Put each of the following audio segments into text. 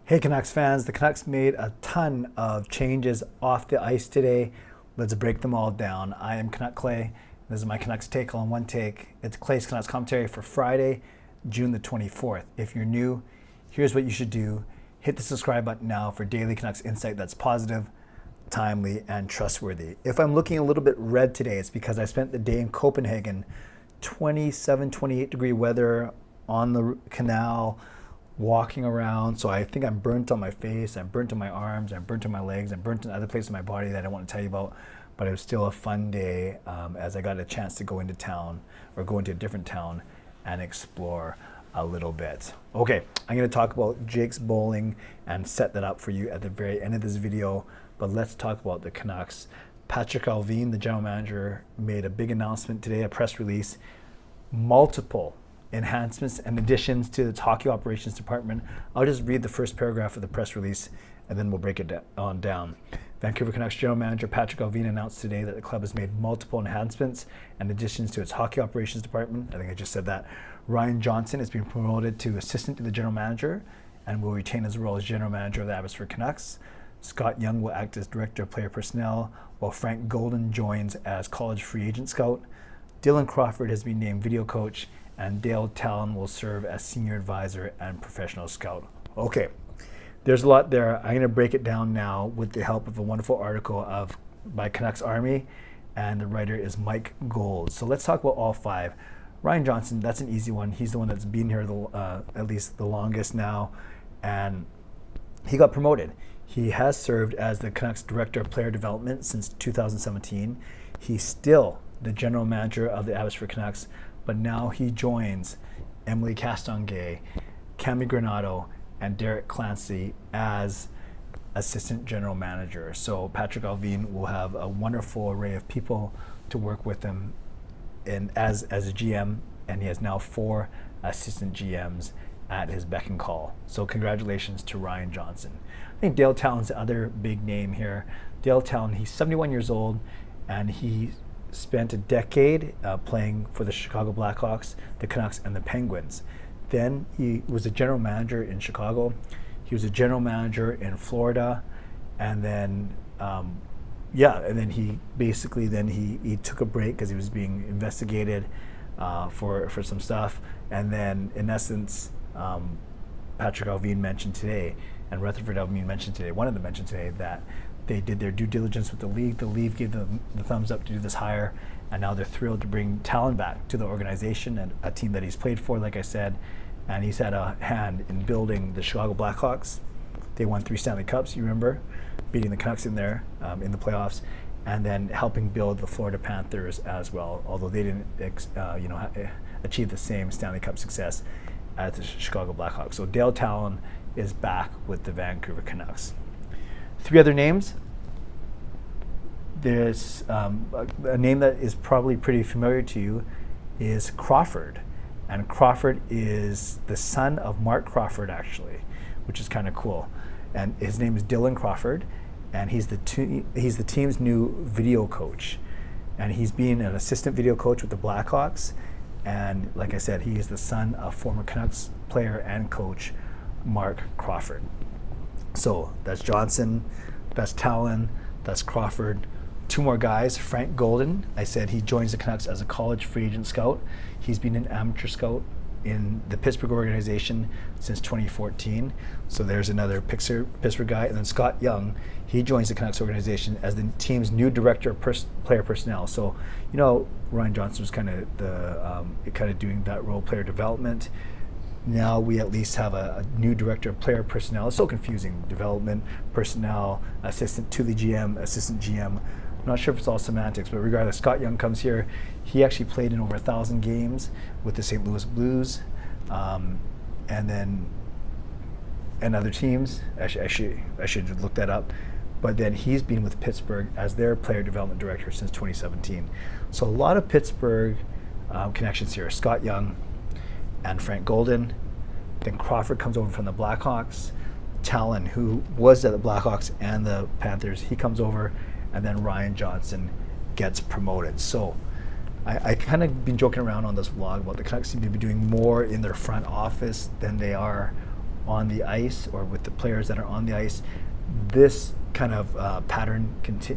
Hey Canucks fans, the Canucks made a ton of changes off the ice today. Let's break them all down. I am Canuck Clay. This is my Canucks take on one take. It's Clay's Canucks commentary for Friday, June the 24th. If you're new, here's what you should do. Hit the subscribe button now for daily Canucks insight that's positive, timely, and trustworthy. If I'm looking a little bit red today, it's because I spent the day in Copenhagen, 27, 28 degree weather on the canal, walking around. So I think I'm burnt on my face, I'm burnt on my arms, I'm burnt on my legs, I'm burnt in other places in my body that I don't want to tell you about. But it was still a fun day as I got a chance to go into town or go into a different town and explore a little bit. Okay, I'm going to talk about Jake's bowling and set that up for you at the very end of this video. But let's talk about the Canucks. Patrik Allvin, the general manager, made a big announcement today, a press release. Multiple enhancements and additions to its hockey operations department. I'll just read the first paragraph of the press release and then we'll break it on down. Vancouver Canucks general manager Patrik Allvin announced today that the club has made multiple enhancements and additions to its hockey operations department. I think I just said that. Ryan Johnson has been promoted to assistant to the general manager and will retain his role as general manager of the Abbotsford Canucks. Scott Young will act as director of player personnel, while Frank Golden joins as college free agent scout. Dylan Crawford has been named video coach, and Dale Tallon will serve as senior advisor and professional scout. Okay, there's a lot there. I'm going to break it down now with the help of a wonderful article by Canucks Army, and the writer is Mike Gold. So let's talk about all five. Ryan Johnson, that's an easy one. He's the one that's been here at least the longest now, and he got promoted. He has served as the Canucks Director of Player Development since 2017. He's still the General Manager of the Abbotsford Canucks, but now he joins Emily Castonguay, Cami Granato, and Derek Clancy as Assistant General Manager. So Patrik Allvin will have a wonderful array of people to work with him as a GM, and he has now 4 assistant GMs at his beck and call. So congratulations to Ryan Johnson. I think Dale Tallon's the other big name here. Dale Tallon, he's 71 years old, and he spent a decade playing for the Chicago Blackhawks, the Canucks, and the Penguins. Then he was a general manager in Chicago. He was a general manager in Florida, and then he basically he took a break because he was being investigated for some stuff. And then in essence, Patrik Allvin mentioned today, and Rutherford Allvin mentioned today, one of them mentioned today, that they did their due diligence with the league. The league gave them the thumbs up to do this hire, and now they're thrilled to bring Tallon back to the organization, and a team that he's played for, like I said, and he's had a hand in building the Chicago Blackhawks. They won 3 Stanley Cups, you remember, beating the Canucks in there in the playoffs, and then helping build the Florida Panthers as well, although they didn't achieve the same Stanley Cup success as the Chicago Blackhawks. So Dale Tallon is back with the Vancouver Canucks. 3 other names. There's a name that is probably pretty familiar to you is Crawford. And Crawford is the son of Mark Crawford, actually, which is kind of cool. And his name is Dylan Crawford, and he's the team's new video coach. And he's been an assistant video coach with the Blackhawks. And like I said, he is the son of former Canucks player and coach Mark Crawford. So that's Johnson, that's Tallon, that's Crawford. 2 more guys. Frank Golden, I said he joins the Canucks as a college free agent scout. He's been an amateur scout in the Pittsburgh organization since 2014. So there's another Pittsburgh guy. And then Scott Young, he joins the Canucks organization as the team's new director of player personnel. So, Ryan Johnson was kind of doing that role, player development. Now we at least have a new director of player personnel. It's so confusing. Development, personnel, assistant to the GM, assistant GM. I'm not sure if it's all semantics, but regardless, Scott Young comes here. He actually played in over 1,000 games with the St. Louis Blues, and other teams. Actually, I should look that up. But then he's been with Pittsburgh as their player development director since 2017. So a lot of Pittsburgh connections here. Scott Young and Frank Golden. Then Crawford comes over from the Blackhawks. Tallon, who was at the Blackhawks and the Panthers, he comes over, and then Ryan Johnson gets promoted. So I kind of been joking around on this vlog about the Canucks seem to be doing more in their front office than they are on the ice or with the players that are on the ice, this kind of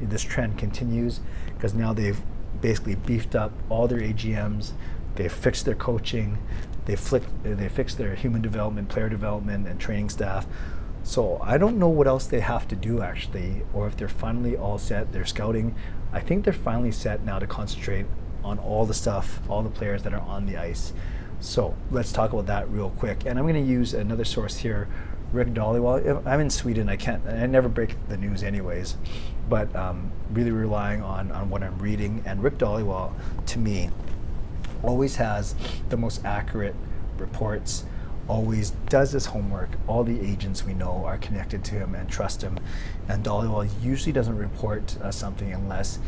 this trend continues, because now they've basically beefed up all their AGMs, they've fixed their coaching, they fixed their human development, player development, and training staff. So I don't know what else they have to do actually, or if they're finally all set. Their scouting, I think they're finally set now to concentrate on all the stuff, all the players that are on the ice. So let's talk about that real quick. And I'm going to use another source here, Rick Dhaliwal. I'm in Sweden. I never break the news anyways, but really relying on what I'm reading. And Rick Dhaliwal, to me, always has the most accurate reports, always does his homework. All the agents we know are connected to him and trust him. And Dhaliwal usually doesn't report something unless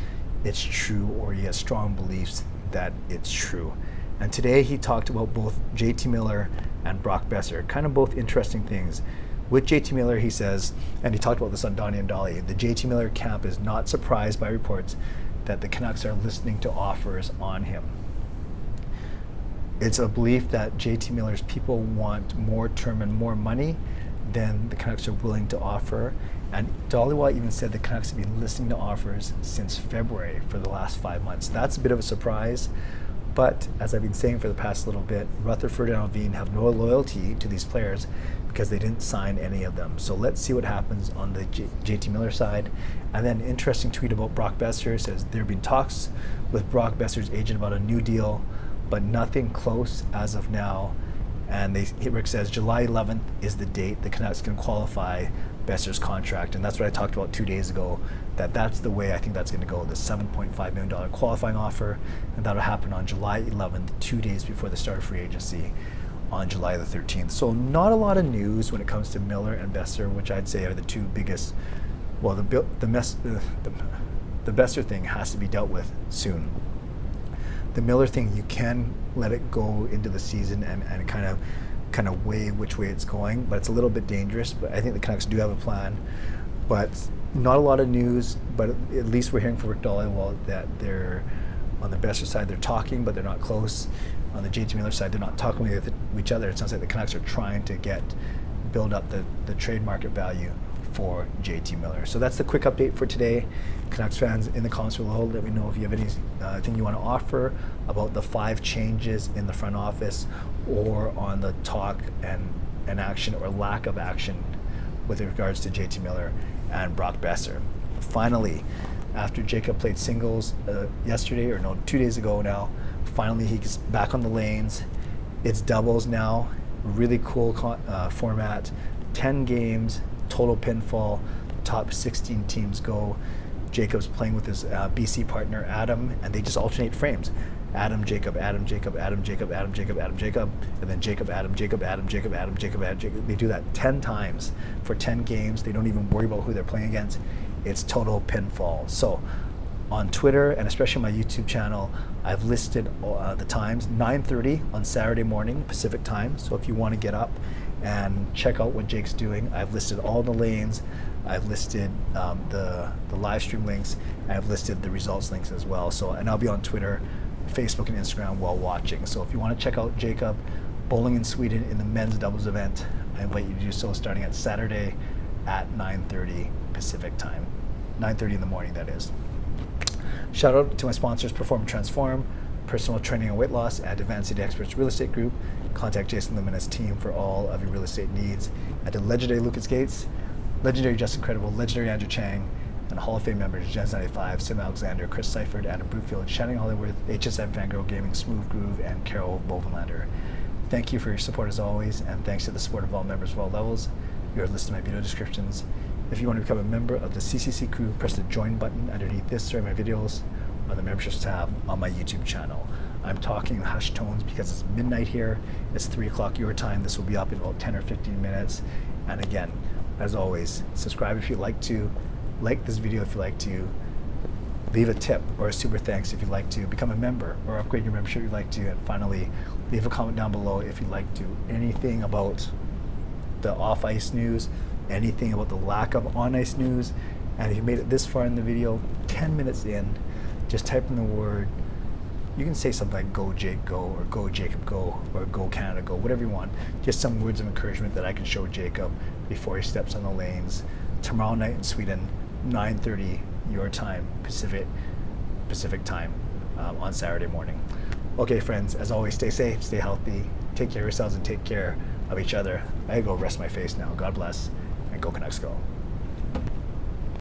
it's true or he has strong beliefs that it's true. And today he talked about both JT Miller and Brock Boeser, kind of both interesting things. With JT Miller, he says, and he talked about this on Donnie and Dolly, the JT Miller camp is not surprised by reports that the Canucks are listening to offers on him. It's a belief that JT Miller's people want more term and more money than the Canucks are willing to offer. And Dhaliwal even said the Canucks have been listening to offers since February for the last 5 months. That's a bit of a surprise. But as I've been saying for the past little bit, Rutherford and Allvin have no loyalty to these players because they didn't sign any of them. So let's see what happens on the JT Miller side. And then interesting tweet about Brock Boeser says there have been talks with Brock Boeser's agent about a new deal, but nothing close as of now. And Rick says July 11th is the date the Canucks can qualify Boeser's contract. And that's what I talked about 2 days ago, that's the way I think that's going to go, the $7.5 million qualifying offer. And that'll happen on July 11th, 2 days before the start of free agency on July the 13th. So not a lot of news when it comes to Miller and Boeser, which I'd say are the two biggest. Well, the Boeser thing has to be dealt with soon. The Miller thing, you can let it go into the season and kind of weigh which way it's going, but it's a little bit dangerous. But I think the Canucks do have a plan. But not a lot of news, but at least we're hearing from Rick Dhaliwal that they're, on the Boeser side, they're talking, but they're not close. On the JT Miller side, they're not talking with each other. It sounds like the Canucks are trying to build up the trade market value for JT Miller. So that's the quick update for today. Canucks fans, in the comments below, let me know if you have anything you want to offer about the 5 changes in the front office, or on the talk and action or lack of action with regards to JT Miller and Brock Boeser. Finally, after Jacob played singles yesterday, or no, 2 days ago now, finally he's back on the lanes. It's doubles now, really cool format, 10 games, total pinfall, top 16 teams go. Jacob's playing with his BC partner Adam, and they just alternate frames. Adam, Jacob, Adam, Jacob, Adam, Jacob, Adam, Jacob, Adam, Jacob, and then Jacob, Adam, Jacob, Adam, Jacob, Adam, Jacob, Adam, Jacob. They do that 10 times for 10 games. They don't even worry about who they're playing against. It's total pinfall. So on Twitter, and especially on my YouTube channel, I've listed the times, 9:30 on Saturday morning Pacific time. So if you want to get up and check out what Jake's doing, I've listed all the lanes. I've listed the live stream links, and I've listed the results links as well. So, and I'll be on Twitter, Facebook, and Instagram while watching. So if you want to check out Jacob bowling in Sweden in the men's doubles event, I invite you to do so starting at Saturday at 9:30 Pacific time. 9:30 in the morning, that is. Shout out to my sponsors, Perform and Transform, Personal Training and Weight Loss, and Advanced City Experts Real Estate Group. Contact Jason Lim and his team for all of your real estate needs. And to legendary Lucas Gates, legendary Justin Credible, legendary Andrew Chang, and Hall of Fame members Jens95, Sim Alexander, Chris Seifert, Adam Brookfield, Shannon Hollywood, HSM Fangirl Gaming, Smooth Groove, and Carol Bovenlander. Thank you for your support as always, and thanks to the support of all members of all levels. You are listed in my video descriptions. If you want to become a member of the CCC crew, press the join button underneath this or my videos on the memberships tab on my YouTube channel. I'm talking in hushed tones because it's midnight here. It's 3 o'clock your time. This will be up in about 10 or 15 minutes. And again, as always, subscribe if you'd like to, like this video if you'd like to, leave a tip or a super thanks if you'd like to, become a member or upgrade your membership if you'd like to, and finally, leave a comment down below if you'd like to. Anything about the off-ice news, anything about the lack of on-ice news, and if you made it this far in the video, 10 minutes in, just type in the word You can say something like "Go Jake, go," or "Go Jacob, go," or "Go Canada, go," whatever you want. Just some words of encouragement that I can show Jacob before he steps on the lanes tomorrow night in Sweden, 9:30 your time, Pacific time, on Saturday morning. Okay, friends, as always, stay safe, stay healthy, take care of yourselves, and take care of each other. I gotta go rest my face now. God bless, and go Canucks go.